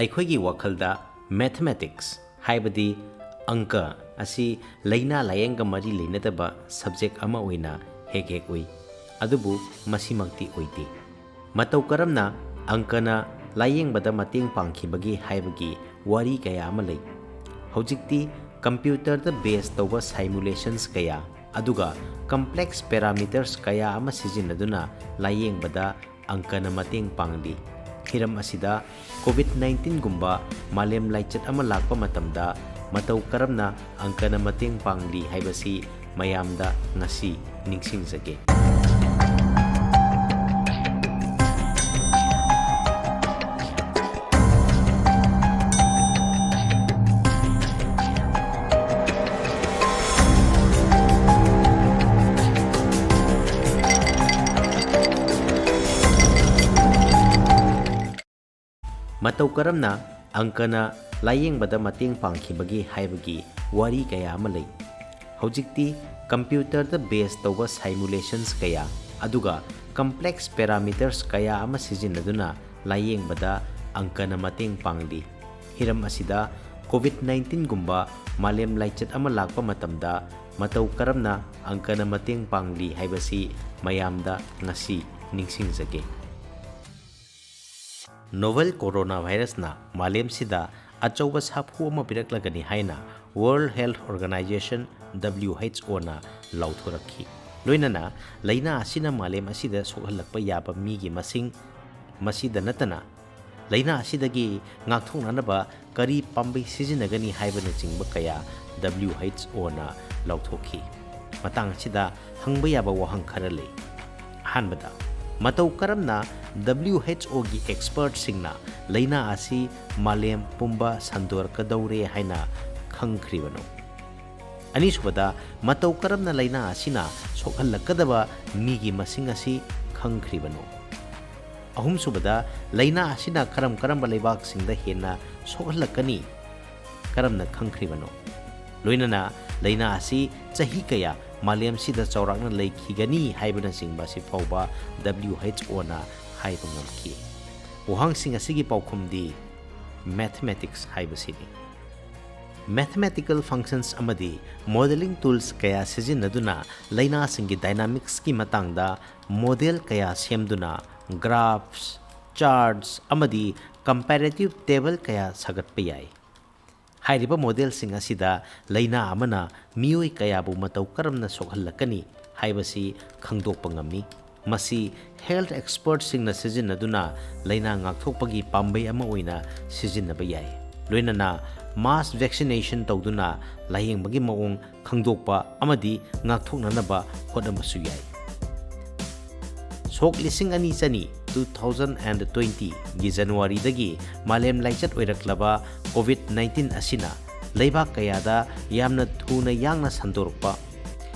ꯑꯩꯈꯣꯏꯒꯤ ꯋꯥꯈꯜꯗ ꯃꯦꯊꯃꯦꯇꯤꯛꯁ ꯍꯥꯏꯕꯗꯤ ꯑꯪꯀ ꯑꯁꯤ ꯂꯩꯅꯥ ꯂꯥꯌꯦꯡꯒ ꯃꯔꯤ ꯂꯩꯅꯗꯕ ꯁꯕꯖꯦꯛ ꯑꯃ ꯑꯣꯏꯅ ꯍꯦꯛ ꯎꯏ, ꯑꯗꯨꯕꯨ ꯃꯁꯤꯃꯛꯇꯤ ꯑꯣꯏꯗꯦ꯫ ꯃꯇꯧ ꯀꯔꯝꯅ ꯑꯪꯀꯅ ꯂꯥꯌꯦꯡꯕꯗ ꯃꯇꯦꯡ ꯄꯥꯡꯈꯤꯕꯒꯦ ꯍꯥꯏꯕꯒꯤ ꯋꯥꯔꯤ ꯀꯌꯥ ꯑꯃ ꯂꯩ꯫ ꯍꯧꯖꯤꯛꯇꯤ ꯀꯝꯄ꯭ꯌꯨꯇꯔꯗ ꯕꯦꯖ ꯇꯧꯕ ꯁꯥꯏꯃꯨꯂꯦꯁꯟꯁ ꯀꯌꯥ ꯑꯗꯨꯒ ꯀꯝꯄ꯭ꯂꯦꯛꯁ ꯄꯦꯔꯥꯃꯤꯇꯔꯁ ꯀꯌꯥ ꯑꯃ ꯁꯤꯖꯤꯟꯅꯗꯨꯅ ꯂꯥꯌꯦꯡꯕꯗ ꯑꯪꯀꯅ ꯃꯇꯦꯡ ꯄꯥꯡꯂꯤ꯫ ꯍꯤꯔꯝ ꯑꯁꯤꯗ ꯀꯣꯚꯤꯗ-19ꯒꯨꯝꯕ ꯃꯥꯂꯦꯝ ꯂꯥꯏꯆꯠ ꯑꯃ ꯂꯥꯛꯄ ꯃꯇꯝꯗ ꯃꯇꯧ ꯀꯔꯝꯅ ꯑꯪꯀꯅ ꯃꯇꯦꯡ ꯄꯥꯡꯂꯤ ꯍꯥꯏꯕꯁꯤ ꯃꯌꯥꯝꯗ ꯉꯁꯤ ꯅꯤꯡꯁꯤꯡꯖꯒꯦ꯫ ꯃꯇꯧ ꯀꯔꯝꯅ ꯑꯪꯀꯅ ꯂꯥꯌꯦꯡꯕꯗ ꯃꯇꯦꯡ ꯄꯥꯡꯈꯤꯕꯒꯦ ꯍꯥꯏꯕꯒꯤ ꯋꯥꯔꯤ ꯀꯌꯥ ꯑꯃ ꯂꯩ꯫ ꯍꯧꯖꯤꯛꯇꯤ ꯀꯝꯄ꯭ꯌꯨꯇꯔꯗ ꯕꯦꯖ ꯇꯧꯕ ꯁꯥꯏꯃꯨꯂꯦꯁꯟꯁ ꯀꯌꯥ ꯑꯗꯨꯒ ꯀꯝꯄ꯭ꯂꯦꯛꯁ ꯄꯦꯔꯥꯃꯤꯇꯔꯁ ꯀꯌꯥ ꯑꯃ ꯁꯤꯖꯤꯟꯅꯗꯨꯅ ꯂꯥꯌꯦꯡꯕꯗ ꯑꯪꯀꯅ ꯃꯇꯦꯡ ꯄꯥꯡꯂꯤ꯫ ꯍꯤꯔꯝ ꯑꯁꯤꯗ ꯀꯣꯚꯤꯗ-19ꯒꯨꯝꯕ ꯃꯥꯂꯦꯝ ꯂꯥꯏꯆꯠ ꯑꯃ ꯂꯥꯛꯄ ꯃꯇꯝꯗ ꯃꯇꯧ ꯀꯔꯝꯅ ꯑꯪꯀꯅ ꯃꯇꯦꯡ ꯄꯥꯡꯂꯤ ꯍꯥꯏꯕꯁꯤ ꯃꯌꯥꯝꯗ ꯉꯁꯤ ꯅꯤꯡꯁꯤꯡꯖꯒꯦ꯫ ꯅꯣꯚꯦꯜ ꯀꯣꯔꯣꯅꯥ ꯚꯥꯏꯔꯁꯅ ꯃꯥꯂꯦꯝꯁꯤꯗ ꯑꯆꯧꯕ ꯁꯥꯐꯨ ꯑꯃ ꯄꯤꯔꯛꯂꯒꯅꯤ ꯍꯥꯏꯅ ꯋꯥꯔꯜꯗ ꯍꯦꯜꯊ ꯑꯣꯔꯒꯅꯥꯏꯖꯦꯁꯟ (WHO)ꯅ ꯂꯥꯎꯊꯣꯔꯛꯈꯤ꯫ ꯂꯣꯏꯅꯅ ꯂꯩꯅꯥ ꯑꯁꯤꯅ ꯃꯥꯂꯦꯝ ꯑꯁꯤꯗ ꯁꯣꯛꯍꯜꯂꯛꯄ ꯌꯥꯕ ꯃꯤꯒꯤ ꯃꯁꯤꯡ, ꯃꯁꯤꯗ ꯅꯠꯇꯅ ꯂꯩꯅꯥ ꯑꯁꯤꯗꯒꯤ ꯉꯥꯛꯊꯣꯛꯅꯅꯕ ꯀꯔꯤ ꯄꯥꯝꯕꯩ ꯁꯤꯖꯤꯟꯅꯒꯅꯤ ꯍꯥꯏꯕꯅꯆꯤꯡꯕ ꯀꯌꯥ WHO ꯅ ꯂꯥꯎꯊꯣꯛꯈꯤ꯫ ꯃꯇꯥꯡ ꯑꯁꯤꯗ ꯍꯪꯕ ꯌꯥꯕ ꯋꯥꯍꯪ ꯈꯔ ꯂꯩ꯫ ꯑꯍꯥꯟꯕꯗ, ꯃꯇꯧ ꯀꯔꯝꯅ WHO ꯒꯤ ꯑꯦꯛꯁꯄꯔꯠꯁꯤꯡꯅ ꯂꯩꯅꯥ ꯑꯁꯤ ꯃꯥꯂꯦꯝ ꯄꯨꯝꯕ ꯁꯟꯗꯣꯔꯛꯀꯗꯧꯔꯦ ꯍꯥꯏꯅ ꯈꯪꯈ꯭ꯔꯤꯕꯅꯣ? ꯑꯅꯤꯁꯨꯕꯗ, ꯃꯇꯧ ꯀꯔꯝꯅ ꯂꯩꯅꯥ ꯑꯁꯤꯅ ꯁꯣꯛꯍꯜꯂꯛꯀꯗꯕ ꯃꯤꯒꯤ ꯃꯁꯤꯡ ꯑꯁꯤ ꯈꯪꯈ꯭ꯔꯤꯕꯅꯣ? ꯑꯍꯨꯝꯁꯨꯕꯗ, ꯂꯩꯅꯥ ꯑꯁꯤꯅ ꯀꯔꯝꯕ ꯂꯩꯕꯥꯛꯁꯤꯡꯗ ꯍꯦꯟꯅ ꯁꯣꯛꯍꯜꯂꯛꯀꯅꯤ ꯀꯔꯝꯅ ꯈꯪꯈ꯭ꯔꯤꯕꯅꯣ? ꯂꯣꯏꯅꯅ ꯂꯩꯅꯥ ꯑꯁꯤ ꯆꯍꯤ ꯀꯌꯥ ꯃꯥꯂꯦꯝꯁꯤꯗ ꯆꯥꯎꯔꯥꯛꯅ ꯂꯩꯈꯤꯒꯅꯤ ꯍꯥꯏꯕꯅꯆꯤꯡꯕ ꯑꯁꯤ ꯐꯥꯎꯕ WHO ꯅ ꯍꯥꯏꯕ ꯉꯝꯈꯤ꯫ ꯋꯥꯍꯪꯁꯤꯡ ꯑꯁꯤꯒꯤ ꯄꯥꯎꯈꯨꯝꯗꯤ ꯃꯦꯊꯃꯦꯇꯤꯛꯁ ꯍꯥꯏꯕꯁꯤꯅꯤ꯫ ꯃꯦꯊꯃꯦꯇꯤꯀꯦꯜ ꯐꯪꯁꯟꯁ ꯑꯃꯗꯤ ꯃꯣꯗꯦꯂꯤꯡ ꯇꯨꯜꯁ ꯀꯌꯥ ꯁꯤꯖꯤꯟꯅꯗꯨꯅ ꯂꯩꯅꯥꯁꯤꯡꯒꯤ ꯗꯥꯏꯅꯥꯃꯤꯛꯁꯀꯤ ꯃꯇꯥꯡꯗ ꯃꯣꯗꯦꯜ ꯀꯌꯥ ꯁꯦꯝꯗꯨꯅ ꯒ꯭ꯔꯥꯐꯁ, ꯆꯥꯔꯠꯁ ꯑꯃꯗꯤ ꯀꯝꯄꯦꯔꯦꯇꯤꯚ ꯇꯦꯕꯜ ꯀꯌꯥ ꯁꯥꯒꯠꯄ ꯌꯥꯏ꯫ ꯍꯥꯏꯔꯤꯕ ꯃꯣꯗꯦꯜꯁꯤꯡ ꯑꯁꯤꯗ ꯂꯩꯅꯥ ꯑꯃꯅ ꯃꯤꯑꯣꯏ ꯀꯌꯥꯕꯨ ꯃꯇꯧ ꯀꯔꯝꯅ ꯁꯣꯛꯍꯜꯂꯛꯀꯅꯤ ꯍꯥꯏꯕꯁꯤ ꯈꯪꯗꯣꯛꯄ ꯉꯝꯃꯤ꯫ ꯃꯁꯤ ꯍꯦꯜꯊ ꯑꯦꯛꯁꯄꯔꯠꯁꯤꯡꯅ ꯁꯤꯖꯤꯟꯅꯗꯨꯅ ꯂꯩꯅꯥ ꯉꯥꯛꯊꯣꯛꯄꯒꯤ ꯄꯥꯝꯕꯩ ꯑꯃ ꯑꯣꯏꯅ ꯁꯤꯖꯤꯟꯅꯕ ꯌꯥꯏ꯫ ꯂꯣꯏꯅꯅ ꯃꯥꯁ ꯚꯦꯛꯁꯤꯅꯦꯁꯟ ꯇꯧꯗꯨꯅ ꯂꯥꯌꯦꯡꯕꯒꯤ ꯃꯑꯣꯡ ꯈꯪꯗꯣꯛꯄ ꯑꯃꯗꯤ ꯉꯥꯛꯊꯣꯛꯅꯅꯕ ꯍꯣꯠꯅꯕꯁꯨ ꯌꯥꯏ꯫ ꯁꯣꯛ 2020 ꯒꯤ ꯖꯅꯨꯋꯥꯔꯤꯗꯒꯤ ꯃꯥꯂꯦꯝ ꯂꯥꯏꯆꯠ ꯑꯣꯏꯔꯛꯂꯕ ꯀꯣꯚꯤꯗ-19 ꯑꯁꯤꯅ ꯂꯩꯕꯥꯛ ꯀꯌꯥꯗ ꯌꯥꯝꯅ ꯊꯨꯅ ꯌꯥꯡꯅ ꯁꯟꯗꯣꯔꯛꯄ,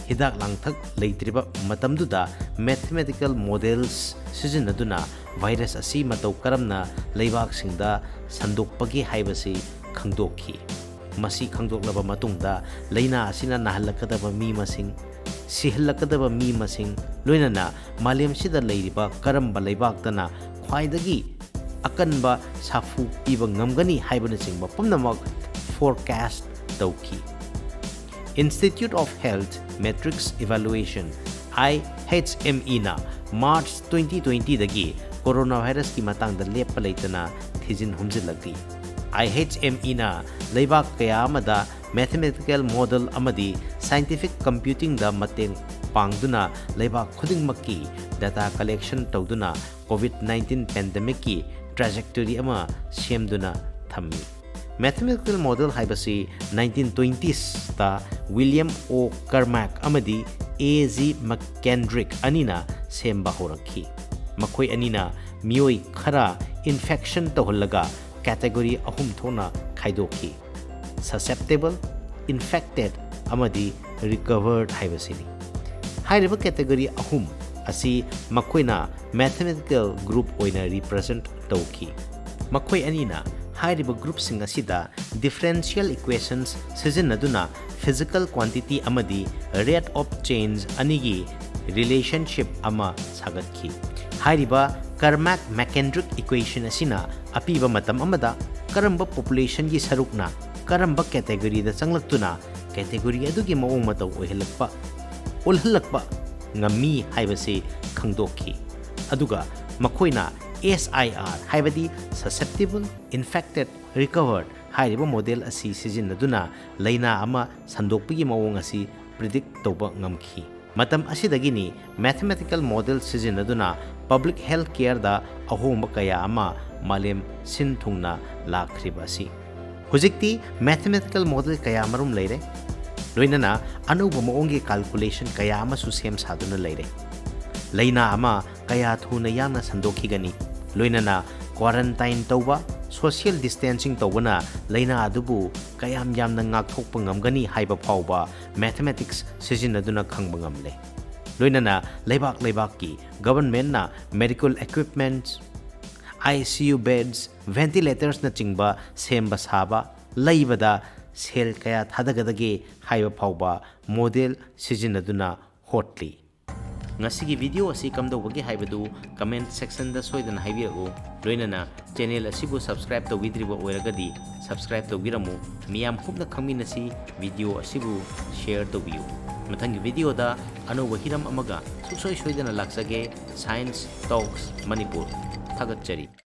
ꯍꯤꯗꯥꯛ ꯂꯥꯡꯊꯛ ꯂꯩꯇ꯭ꯔꯤꯕ ꯃꯇꯝꯗꯨꯗ ꯃꯦꯊꯃꯦꯇꯤꯀꯦꯜ ꯃꯣꯗꯦꯜꯁ ꯁꯤꯖꯤꯟꯅꯗꯨꯅ ꯚꯥꯏꯔꯁ ꯑꯁꯤ ꯃꯇꯧ ꯀꯔꯝꯅ ꯂꯩꯕꯥꯛꯁꯤꯡꯗ ꯁꯟꯗꯣꯛꯄꯒꯦ ꯍꯥꯏꯕꯁꯤ ꯈꯪꯗꯣꯛꯈꯤ꯫ ꯃꯁꯤ ꯈꯪꯗꯣꯛꯂꯕ ꯃꯇꯨꯡꯗ ꯂꯩꯅꯥ ꯑꯁꯤꯅ ꯅꯥꯍꯜꯂꯛꯀꯗꯕ ꯃꯤ ꯃꯁꯤꯡ, ꯁꯤꯍꯜꯂꯛꯀꯗꯕ ꯃꯤ ꯃꯁꯤꯡ, ꯂꯣꯏꯅꯅ ꯃꯥꯂꯦꯝꯁꯤꯗ ꯂꯩꯔꯤꯕ ꯀꯔꯝꯕ ꯂꯩꯕꯥꯛꯇꯅ ꯈ꯭ꯋꯥꯏꯗꯒꯤ ꯑꯀꯟꯕ ꯁꯥꯐꯨ ꯄꯤꯕ ꯉꯝꯒꯅꯤ ꯍꯥꯏꯕꯅꯆꯤꯡꯕ ꯄꯨꯝꯅꯃꯛ ꯐꯣꯔꯀꯥꯁꯠ ꯇꯧꯈꯤ꯫ Institute of Health Metrics Evaluation (IHME)ꯅ ꯃꯥꯔꯆ 2020ꯗꯒꯤ ꯀꯣꯔꯣꯅꯥ ꯚꯥꯏꯔꯁꯀꯤ ꯃꯇꯥꯡꯗ ꯂꯦꯞꯄ ꯂꯩꯇꯅ ꯊꯤꯖꯤꯟ ꯍꯨꯝꯖꯤꯜꯂꯛꯂꯤ꯫ IHME ꯅ ꯂꯩꯕꯥꯛ ꯀꯌꯥ ꯑꯃꯗ ꯃꯦꯊꯃꯦꯇꯤꯀꯦꯜ ꯃꯣꯗꯦꯜ ꯑꯃꯗꯤ ꯁꯥꯏꯟꯇꯤꯐꯤꯛ ꯀꯝꯄ꯭ꯌꯨꯇꯤꯡꯗ ꯃꯇꯦꯡ ꯄꯥꯡꯗꯨꯅ ꯂꯩꯕꯥꯛ ꯈꯨꯗꯤꯡꯃꯛꯀꯤ ꯗꯦꯇꯥ ꯀꯂꯦꯛꯁꯟ ꯇꯧꯗꯨꯅ ꯀꯣꯚꯤꯗ-19 ꯄꯦꯟꯗꯦꯃꯤꯛꯀꯤ ꯇ꯭ꯔꯦꯖꯦꯛꯇꯣꯔꯤ ꯑꯃ ꯁꯦꯝꯗꯨꯅ ꯊꯝꯃꯤ꯫ ꯃꯦꯊꯃꯦꯇꯤꯀꯦꯜ ꯃꯣꯗꯦꯜ ꯍꯥꯏꯕꯁꯤ 1920ꯁꯇ ꯋꯤꯂꯤꯌꯝ ꯑꯣ. ꯀꯔꯃꯦꯛ ꯑꯃꯗꯤ A.G. ꯃꯛꯀꯦꯟꯗ꯭ꯔꯤꯛ ꯑꯅꯤꯅ ꯁꯦꯝꯕ ꯍꯧꯔꯛꯈꯤ꯫ ꯃꯈꯣꯏ ꯑꯅꯤꯅ ꯃꯤꯑꯣꯏ ꯈꯔ ꯏꯟꯐꯦꯛꯁꯟ ꯇꯧꯍꯜꯂꯒ ꯀꯦꯇꯦꯒꯣꯔꯤ ꯑꯍꯨꯝ ꯊꯣꯛꯅ ꯈꯥꯏꯗꯣꯛꯈꯤ: ꯁꯁꯦꯞꯇꯦꯕꯜ, ꯏꯟꯐꯦꯛꯇꯦꯗ ꯑꯃꯗꯤ ꯔꯤꯀꯚꯔꯗ ꯍꯥꯏꯕꯁꯤꯅꯤ꯫ ꯍꯥꯏꯔꯤꯕ ꯀꯦꯇꯦꯒꯣꯔꯤ ꯑꯍꯨꯝ ꯑꯁꯤ ꯃꯈꯣꯏꯅ ꯃꯦꯊꯃꯦꯇꯤꯀꯦꯜ ꯒ꯭ꯔꯨꯞ ꯑꯣꯏꯅ ꯔꯤꯄ꯭ꯔꯖꯦꯟꯠ ꯇꯧꯈꯤ꯫ ꯃꯈꯣꯏ ꯑꯅꯤꯅ ꯍꯥꯏꯔꯤꯕ ꯒ꯭ꯔꯨꯞꯁꯤꯡ ꯑꯁꯤꯗ ꯗꯤꯐꯔꯦꯟꯁꯤꯌꯦꯜ ꯏꯀ꯭ꯋꯦꯁꯟꯁ ꯁꯤꯖꯤꯟꯅꯗꯨꯅ ꯐꯤꯖꯤꯀꯦꯜ ꯀ꯭ꯋꯥꯟꯇꯤꯇꯤ ꯑꯃꯗꯤ ꯔꯦꯠ ꯑꯣꯐ ꯆꯦꯟꯖ ꯑꯅꯤꯒꯤ ꯔꯤꯂꯦꯁꯟꯁꯤꯞ ꯑꯃ ꯁꯥꯒꯠꯈꯤ꯫ ꯍꯥꯏꯔꯤꯕ ꯀꯔꯃꯦꯛ-ꯃꯦꯀꯦꯟꯗ꯭ꯔꯤꯛ ꯏꯀ꯭ꯋꯦꯁꯟ ꯑꯁꯤꯅ ꯑꯄꯤꯕ ꯃꯇꯝ ꯑꯃꯗ karamba population gi sarukna karamba category da changlaktuna category adugi maong matau ohelakpa olhalakpa ngami haibase khangdokhi aduga makoina SIR haibadi susceptible infected recovered hairiba model asi sijinaduna laina ama sandokpigi maong asi predict toba ngamkhi matam asidagini mathematical model sijinaduna public health care da ahomba kaya ama malem sinthungna lakribasi hujikti mathematical model kaya marum leire loinana anuba maongi calculation kaya ama su sem saduna leire laina ama kaya thuna yana sandokhigani loinana quarantine tawba social distancing tawbana laina adubu kayam yamna ngakthokpa ngamgani haiba phawba mathematics sijinaduna khangba ngamle loinana leibak ki government na medical equipments ICU beds ventilators na chingba semba saba laibada sel kaya thadagadage haiba phawba model sijinaduna hotli ngasigi video asi kamdobagi haibadu comment section da soidana haibirau loinana channel asibu subscribe to widriba oiragadi subscribe to biramu miyam hubna khaminasi video asibu share to biu mathangi video da anoba hiram amaga suksoi soidana laksage science talks manipur thagatchari